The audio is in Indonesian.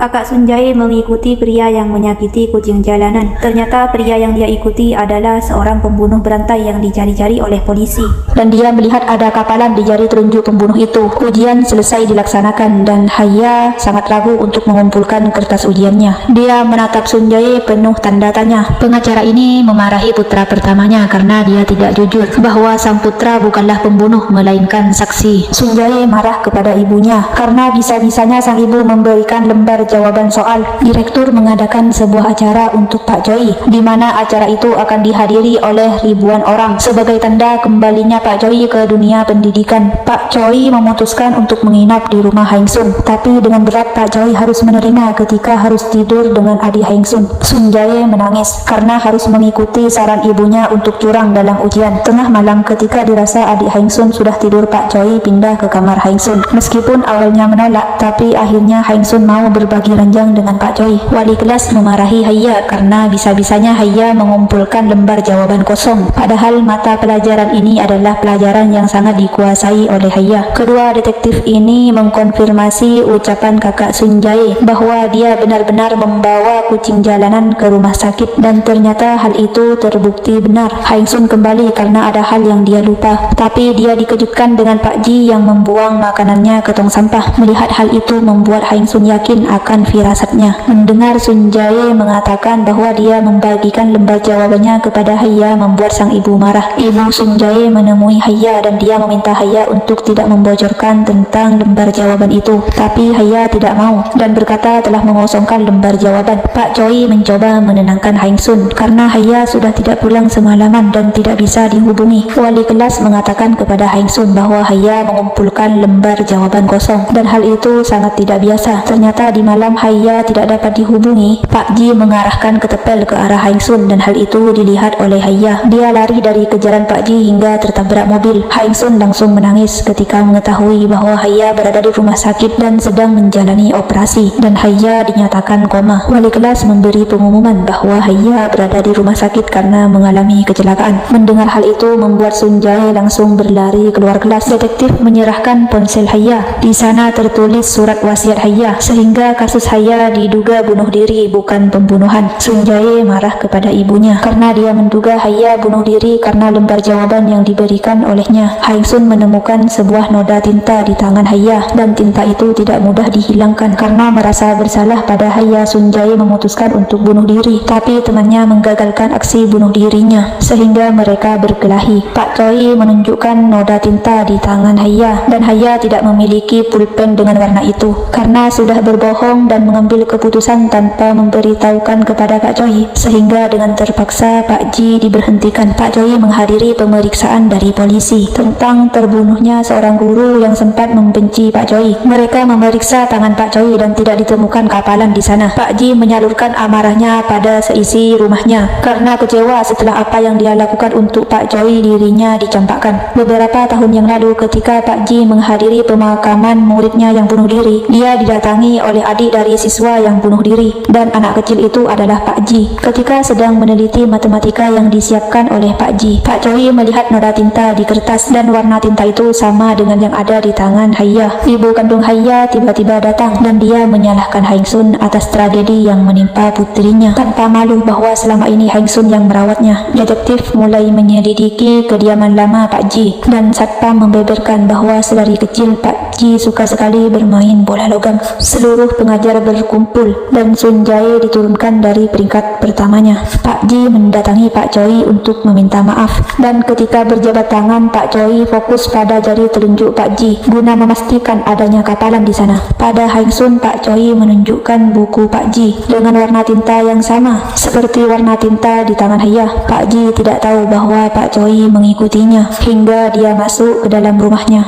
Kakak Sunjai mengikuti pria yang menyakiti kucing jalanan. Ternyata pria yang dia ikuti adalah seorang pembunuh berantai yang dicari-cari oleh polisi. Dan dia melihat ada kapalan di jari telunjuk pembunuh itu. Ujian selesai dilaksanakan dan Haya sangat ragu untuk mengumpulkan kertas ujiannya. Dia menatap Sunjai penuh tanda tanya. Pengacara ini memarahi putra pertamanya karena dia tidak jujur bahwa sang putra bukanlah pembunuh melainkan saksi. Sunjai marah kepada ibunya karena bisa-bisanya sang ibu memberikan lembar jawaban soal. Direktur mengadakan sebuah acara untuk Pak Choi, di mana acara itu akan dihadiri oleh ribuan orang sebagai tanda kembalinya Pak Choi ke dunia pendidikan. Pak Choi memutuskan untuk menginap di rumah Heng Sun, tapi dengan berat Pak Choi harus menerima ketika harus tidur dengan adik Heng Sun. Sunjai menangis karena harus mengikuti saran ibunya untuk curang dalam ujian. Tengah malam ketika dirasa adik Heng Sun sudah tidur, Pak Choi pindah ke kamar Heng Sun. Meskipun awalnya menolak, tapi akhirnya Heng Sun mau berbagi ranjang dengan Pak Choi. Wali kelas memarahi Haya karena bisa-bisanya Haya mengumpulkan lembar jawaban kosong. Padahal mata pelajaran ini adalah pelajaran yang sangat dikuasai oleh Haya. Kedua detektif ini mengkonfirmasi ucapan kakak Sunjai bahwa dia benar-benar membawa kucing jalanan ke rumah sakit, dan ternyata hal itu terbukti benar. Heng Sun kembali karena ada hal yang dia lupa, tapi dia dikejutkan dengan Pak Ji yang membuang makanannya ke tong sampah. Melihat hal itu membuat Heng Sun yakin akan firasatnya. Mendengar Sunjai mengatakan bahwa dia membagikan lembar jawabannya kepada Haya membuat sang ibu marah. Ibu Sunjai menemui Haya dan dia meminta Haya untuk tidak membocorkan tentang lembar jawaban itu, tapi Haya tidak mau dan berkata telah mengosongkan lembar jawaban. Pak Choi mencoba menenangkan Heng Sun karena Haya sudah tidak pulang semalaman dan tidak bisa dihubungi. Wali kelas mengatakan kepada Heng Sun bahwa Haya mengumpulkan lembar jawaban kosong dan hal itu sangat tidak biasa. Ternyata di malam Haya tidak dapat dihubungi, Pak Ji mengarahkan ketepel ke arah Heng Sun dan hal itu dilihat oleh Haya. Dia lari dari kejaran Pak Ji hingga tertabrak mobil. Heng Sun langsung menangis ketika mengetahui bahwa Haya berada di rumah sakit dan sedang menjalani operasi, dan Haya dinyatakan koma. Wali kelas memberi pengumuman bahwa Haya berada di rumah sakit karena mengalami kecelakaan. Mendengar hal itu membuat Sunjai langsung berlari keluar kelas. Detektif menyerahkan ponsel Haya. Di sana tertulis surat wasiat Haya, sehingga kasus Haya diduga bunuh diri bukan pembunuhan. Sunjai marah kepada ibunya karena dia menduga Haya bunuh diri karena lembar jawaban yang diberikan olehnya. Heng Sun menemukan sebuah noda tinta di tangan Haya dan tinta itu tidak mudah dihilangkan. Karena merasa bersalah pada Haya, Sunjai memutuskan untuk bunuh diri, tapi temannya menggagalkan aksi bunuh dirinya sehingga mereka berkelahi. Pak Choi menunjukkan noda tinta di tangan Haya dan Haya tidak memiliki pulpen dengan warna itu karena sudah berbohong dan mengambil keputusan tanpa memberitahukan kepada Pak Choi, sehingga dengan terpaksa Pak Ji diberhentikan. Pak Choi menghadiri pemeriksaan dari polisi tentang terbunuhnya seorang guru yang sempat membenci Pak Choi. Mereka memeriksa tangan Pak Choi dan tidak ditemukan kapalan di sana. Pak Ji menyalurkan amarahnya pada seisi rumahnya karena kecewa setelah apa yang dia lakukan untuk Pak Choi, dirinya dicampakkan. Beberapa tahun yang lalu ketika Pak Ji menghadiri pemakaman muridnya yang bunuh diri, dia didatangi oleh adik dari siswa yang bunuh diri, dan anak kecil itu adalah Pak Ji. Ketika sedang meneliti matematika yang disiapkan oleh Pak Ji, Pak Choi melihat noda tinta di kertas dan warna tinta itu sama dengan yang ada di tangan Haya. Ibu kandung Haya tiba-tiba datang dan dia menyalahkan Heng Sun atas tragedi yang menimpa putrinya tanpa malu bahwa selama ini Heng Sun yang merawatnya. Detektif mulai menyelidiki kediaman lama Pak Ji dan satpam membeberkan bahwa sedari kecil Pak Ji suka sekali bermain bola logam. Seluruh pengajar berkumpul dan Sunjai diturunkan dari peringkat pertamanya. Pak Ji mendatangi Pak Choi untuk meminta maaf, dan ketika berjabat tangan Pak Choi fokus pada jari telunjuk Pak Ji guna memastikan adanya kapalan di sana. Pada Heng Sun, Pak Choi menunjukkan buku Pak Ji dengan warna tinta yang sama seperti warna tinta di tangan Haya. Pak Ji tidak tahu bahwa Pak Choi mengikutinya hingga dia masuk ke dalam rumahnya.